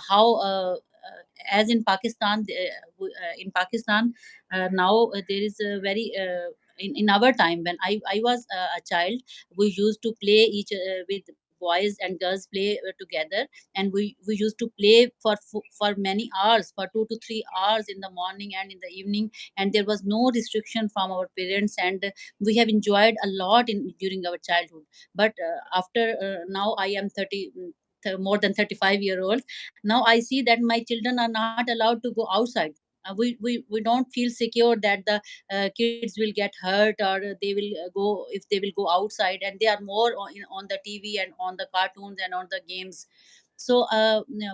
how as in Pakistan, in Pakistan now there is a very in our time when I was a child, we used to play each with boys and girls play together, and we used to play for many hours, for 2 to 3 hours in the morning and in the evening, and there was no restriction from our parents, and we have enjoyed a lot in during our childhood. But after now I am 30, more than 35-year old. Now I see that my children are not allowed to go outside. We don't feel secure that the kids will get hurt, or they will go, if they will go outside, and they are more on the TV and on the cartoons and on the games. So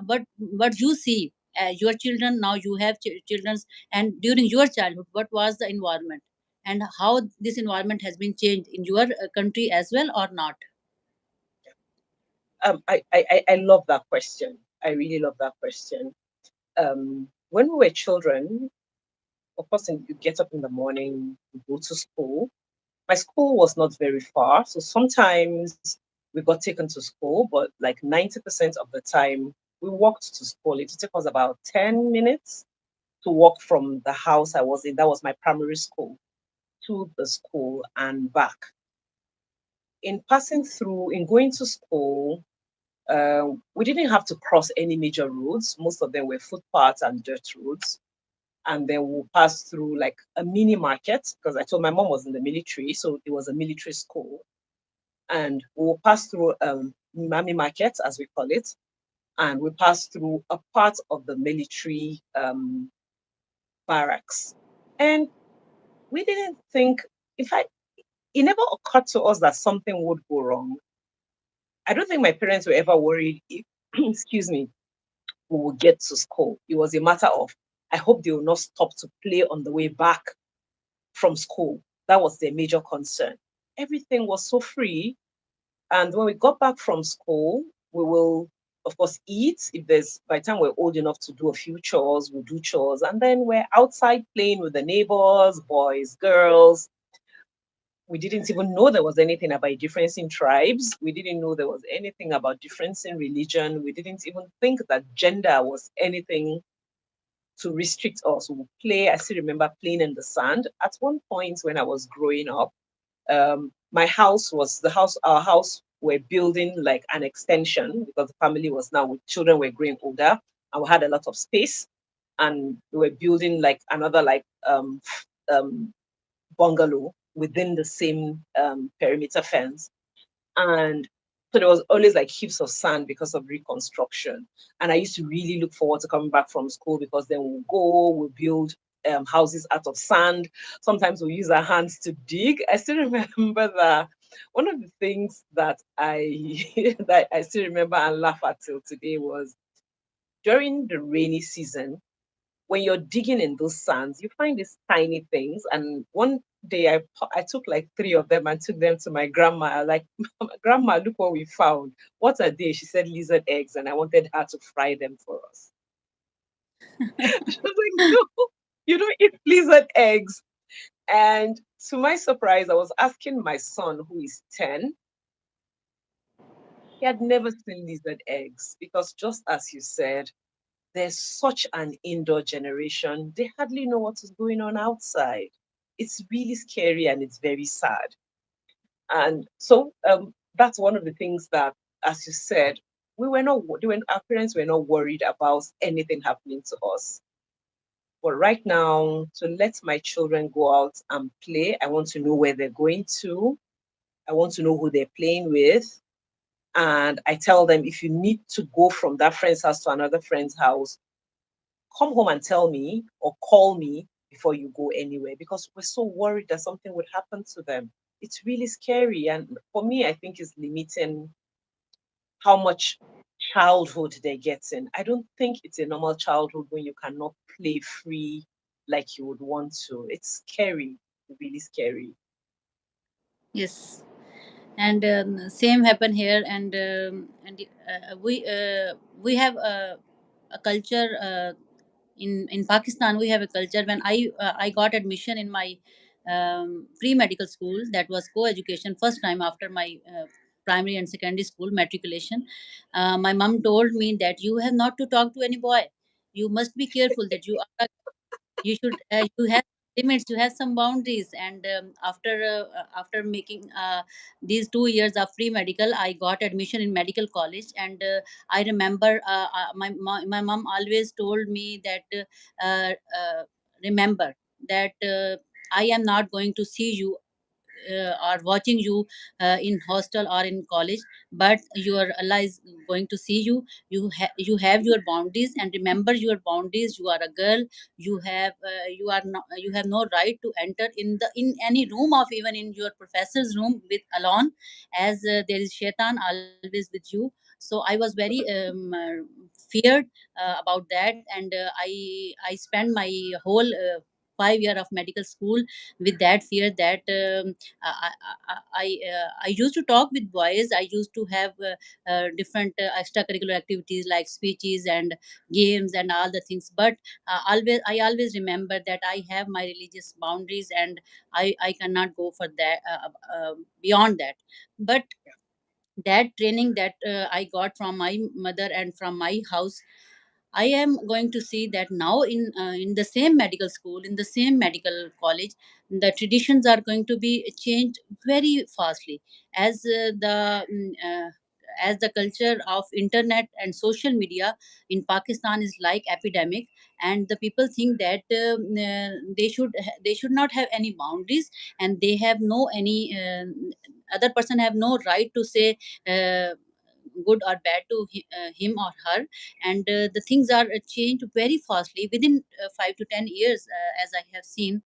what you see, your children, now you have children, and during your childhood, what was the environment, and how this environment has been changed in your country as well or not? I love that question. I really love that question. When we were children, of course, you get up in the morning, you go to school. My school was not very far, so sometimes we got taken to school, but like 90% of the time, we walked to school. It took us about 10 minutes to walk from the house I was in. That was my primary school to the school and back. In passing through, in going to school, we didn't have to cross any major roads. Most of them were footpaths and dirt roads. And then we'll pass through like a mini market because I told my mom was in the military, so it was a military school. And we'll pass through Mami Market, as we call it, and we pass through a part of the military barracks. And we didn't think, in fact, it never occurred to us that something would go wrong. I don't think my parents were ever worried if, excuse me, we will get to school. It was a matter of, I hope they will not stop to play on the way back from school. That was their major concern. Everything was so free. And when we got back from school, we will, of course, eat. If there's, by the time we're old enough to do a few chores, we'll do chores. And then we're outside playing with the neighbors, boys, girls. We didn't even know there was anything about difference in tribes. We didn't know there was anything about difference in religion. We didn't even think that gender was anything to restrict us. We would play. I still remember playing in the sand. At one point when I was growing up, my house was the house, our house, we're building like an extension because the family was now with children were growing older and we had a lot of space. And we were building like another like um, bungalow within the same perimeter fence. And so there was always like heaps of sand because of reconstruction. And I used to really look forward to coming back from school because then we'll build houses out of sand. Sometimes we'll use our hands to dig. I still remember that one of the things that I that I still remember and laugh at till today was during the rainy season, when you're digging in those sands, you find these tiny things. And one day I took like three of them and took them to my grandma. I was like, Grandma, look what we found. What are they? She said lizard eggs, and I wanted her to fry them for us. She was like, no, you don't eat lizard eggs. And to my surprise, I was asking my son, who is 10, he had never seen lizard eggs because, just as you said, there's such an indoor generation. They hardly know what is going on outside. It's really scary and it's very sad. And so that's one of the things that, as you said, we were not, our parents were not worried about anything happening to us. But right now, to let my children go out and play, I want to know where they're going to. I want to know who they're playing with. And I tell them if you need to go from that friend's house to another friend's house, come home and tell me or call me before you go anywhere because we're so worried that something would happen to them. It's really scary. And for me, I think it's limiting how much childhood they're getting. I don't think it's a normal childhood when you cannot play free like you would want to. It's scary, really scary. Yes, and same happen here, and we have a culture in Pakistan. We have a culture. When I got admission in my pre medical school, that was co education, first time after my primary and secondary school matriculation, my mom told me that you have not to talk to any boy. You must be careful that you are, you should, you have limits, you have some boundaries. And after making these 2 years of free medical, I got admission in medical college. And I remember my mom always told me that remember that I am not going to see you or watching you in hostel or in college, but your Allah is going to see you. You have your boundaries, and remember your boundaries. You are a girl. You are not, you have no right to enter in any room of even in your professor's room with alone, as there is shaitan always with you. So I was very feared about that. And I spent my whole 5 year of medical school with that fear that I used to talk with boys. I used to have different extracurricular activities like speeches and games and all the things. But I always remember that I have my religious boundaries, and I cannot go for that beyond that. But that training that I got from my mother and from my house, I am going to see that now in the same medical school, in the same medical college, the traditions are going to be changed very fastly, as as the culture of internet and social media in Pakistan is like epidemic. And the people think that they should not have any boundaries, and they have no any other person have no right to say good or bad to him or her. And the things are changed very fastly within 5 to 10 years, as I have seen.